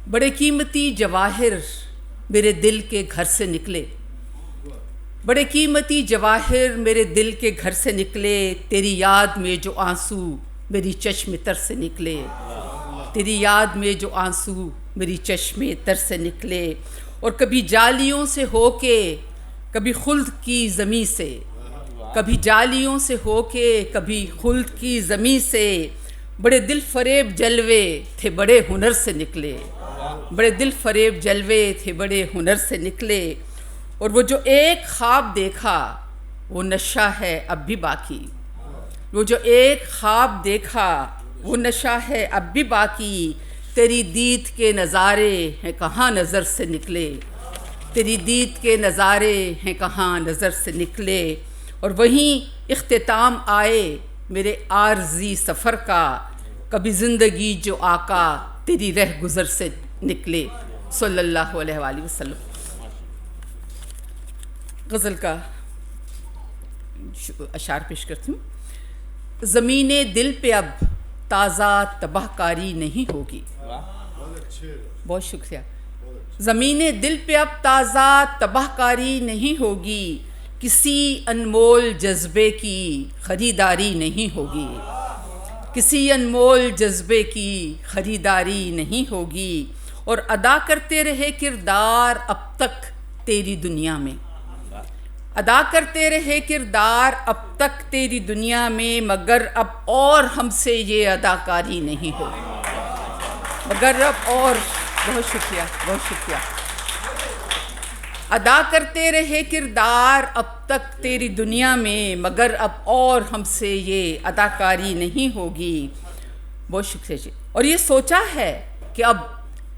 बड़े कीमती जवाहिर मेरे दिल के घर से निकले, बड़े कीमती जवाहिर मेरे दिल के घर से निकले। तेरी याद में जो आंसू मेरी चश्मे तर से निकले, तेरी याद में जो आंसू मेरी चश्मे तर से निकले। और कभी जालियों से होके कभी खुल्द की ज़मीं से, कभी जालियों से होके कभी खुल्द की ज़मीं से। बड़े दिल फरेब जलवे थे बड़े हुनर से निकले, बड़े दिल फरेब जलवे थे बड़े हुनर से निकले। और वो जो एक ख्वाब देखा वो नशा है अब भी बाकी, वो जो एक ख्वाब देखा वो नशा है अब भी बाकी। तेरी दीद के नज़ारे हैं कहाँ नज़र से निकले, तेरी दीद के नज़ारे हैं कहाँ नज़र से निकले। और वहीं इख्तिताम आए मेरे आर्जी सफ़र का, कभी ज़िंदगी जो आका तेरी रह गुज़र से निकले सल्लल्लाहु अलैहि वसल्लम। गज़ल का अशार पेश करती हूँ। ज़मीने दिल पे अब ताज़ा तबाहकारी नहीं होगी, बहुत शुक्रिया। ज़मीने दिल पे अब ताज़ा तबाहकारी नहीं होगी, किसी अनमोल जज्बे की ख़रीदारी नहीं होगी, किसी अनमोल जज्बे की ख़रीदारी नहीं होगी। और अदा करते रहे किरदार अब तक तेरी दुनिया में, अदा करते रहे किरदार अब तक तेरी दुनिया में। मगर अब और हमसे ये अदाकारी नहीं होगी, मगर अब और, बहुत शुक्रिया, बहुत शुक्रिया। अदा करते रहे किरदार अब तक तेरी दुनिया में, मगर अब और हमसे ये अदाकारी नहीं होगी। बहुत शुक्रिया जी। और ये सोचा है कि अब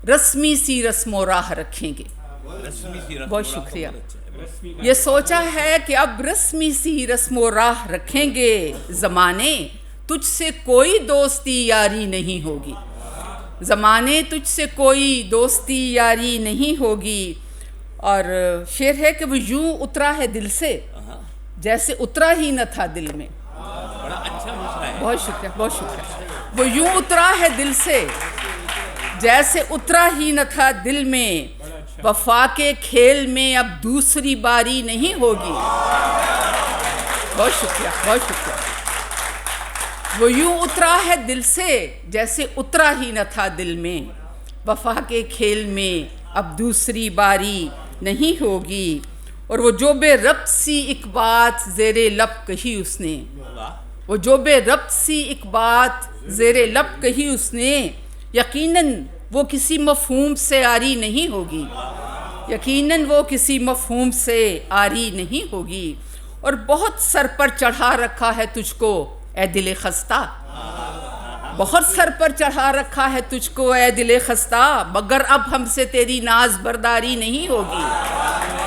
रस्मी सी रस्मो राह रखेंगे, बहुत शुक्रिया। ये सोचा है कि अब रस्मी सी रस्मो राह रखेंगे, ज़माने तुझसे कोई दोस्ती यारी नहीं होगी, ज़माने तुझसे कोई दोस्ती यारी नहीं होगी। और शेर है कि वो यूं उतरा है दिल से जैसे उतरा ही न था दिल में, बड़ा अच्छा मसला है। बहुत शुक्रिया, बहुत शुक्रिया। वो यूं उतरा है दिल से जैसे उतरा ही न था दिल में, वफा के खेल में अब दूसरी बारी नहीं होगी, बहुत शुक्रिया, बहुत शुक्रिया। वो यूं उतरा है दिल से जैसे उतरा ही न था दिल में, वफा के खेल में अब दूसरी बारी नहीं होगी। और वो जो बेरब्त सी एक बात ज़ेरे लब कही उसने, वो जो बेरब्त सी एक बात ज़ेरे लब कही उसने, यकीनन वो किसी मफ़हूम से आरी नहीं होगी, यकीनन वो किसी मफ़हूम से आरी नहीं होगी। और बहुत सर पर चढ़ा रखा है तुझको ए दिले खस्ता, बहुत सर पर चढ़ा रखा है तुझको ए दिले खस्ता, मगर अब हमसे तेरी नाज बर्दारी नहीं होगी,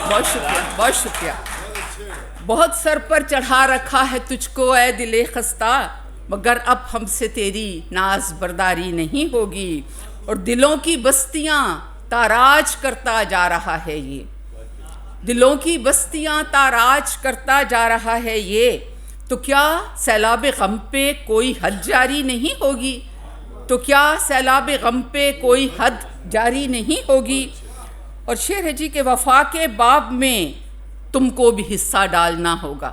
बहुत शुक्रिया, बहुत शुक्रिया। बहुत सर पर चढ़ा रखा है तुझको ए दिले खस्ता, मगर अब हमसे तेरी नाज बर्दारी नहीं होगी। और दिलों की बस्तियां ताराज करता जा रहा है ये, दिलों की बस्तियां ताराज करता जा रहा है ये। तो क्या सैलाब गम पे कोई हद जारी नहीं होगी, तो क्या सैलाब गम पे कोई हद जारी नहीं होगी। और शेर है जी के वफा के बाब में तुमको भी हिस्सा डालना होगा,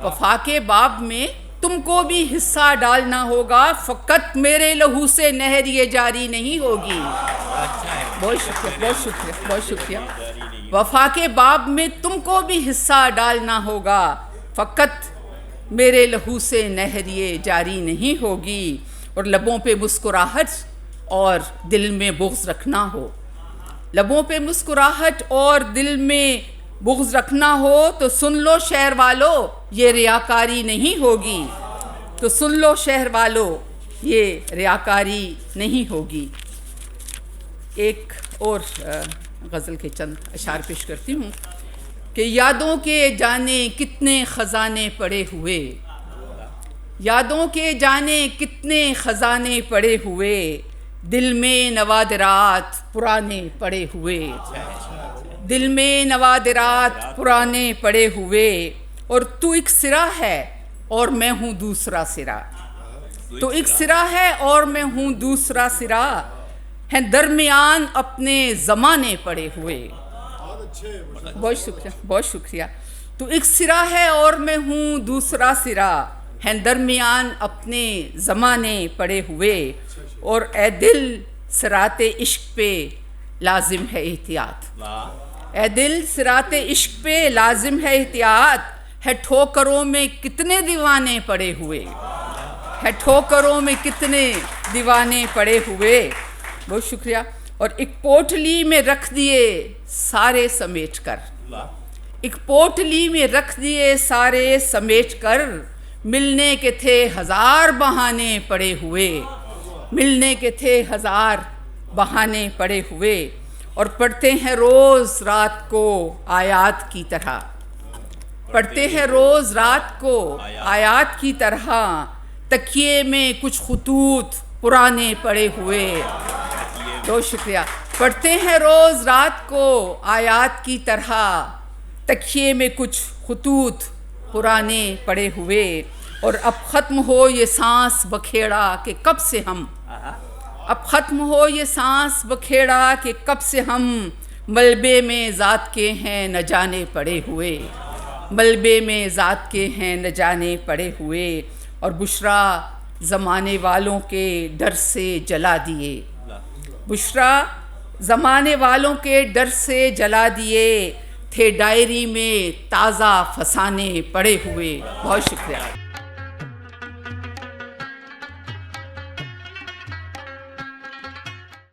वफा के बाब में तुमको भी हिस्सा डालना होगा, फ़कत मेरे लहू से नहर ये जारी नहीं होगी, बहुत शुक्रिया, बहुत शुक्रिया, बहुत शुक्रिया। वफा के बाब में तुमको भी हिस्सा डालना होगा, फ़कत मेरे लहू से नहर ये जारी नहीं होगी। और लबों पे मुस्कुराहट और दिल में बुग़्ज़ रखना हो, लबों पे मुस्कुराहट और दिल में बुग़्ज़ रखना हो, तो सुन लो शहर वालों ये रियाकारी नहीं होगी, तो सुन लो शहर वालों ये रियाकारी नहीं होगी। एक और गज़ल के चंद अशार पेश करती हूँ कि यादों के जाने कितने ख़ज़ाने पड़े हुए, यादों के जाने कितने ख़ज़ाने पड़े हुए, दिल में नवादिरात पुराने पड़े हुए, दिल में नवादिरात पुराने पड़े हुए। और तू एक सिरा है और मैं हूँ दूसरा सिरा, तो एक सिरा है और मैं हूँ दूसरा सिरा, हैं दरमियान अपने ज़माने पड़े हुए। बहुत शुक्रिया, बहुत शुक्रिया। तो एक सिरा है और मैं हूँ दूसरा सिरा, हैं दरमियान अपने ज़माने पड़े हुए। और ए दिल सिराते इश्क पे लाजिम है एहतियात, ए दिल सिराते इश्क पे लाजिम है एहतियात। है ठोकरों में कितने दीवाने पड़े हुए, है ठोकरों में कितने दीवाने पड़े हुए। बहुत शुक्रिया। और एक पोटली में रख दिए सारे समेट कर, एक पोटली में रख दिए सारे समेट कर। मिलने के थे हजार बहाने पड़े हुए, मिलने के थे हजार बहाने पड़े हुए। और पढ़ते हैं रोज़ रात को आयात की तरह, पढ़ते हैं रोज़ रात को आयात की तरह। तकिए में कुछ खुतूत पुराने पड़े हुए। बहुत शुक्रिया। पढ़ते हैं रोज़ रात को आयात की तरह, तकिए में कुछ खुतूत पुराने पड़े हुए। और अब ख़त्म हो ये सांस बखेड़ा कि कब से हम, अब ख़त्म हो ये सांस बखेड़ा कि कब से हम मलबे में ज़ात के हैं न जाने पड़े हुए, मलबे में ज़ात के हैं न जाने पड़े हुए। और बुशरा ज़माने वालों के डर से जला दिए, बुशरा ज़माने वालों के डर से जला दिए। थे डायरी में ताज़ा फसाने पड़े हुए। बहुत शुक्रिया।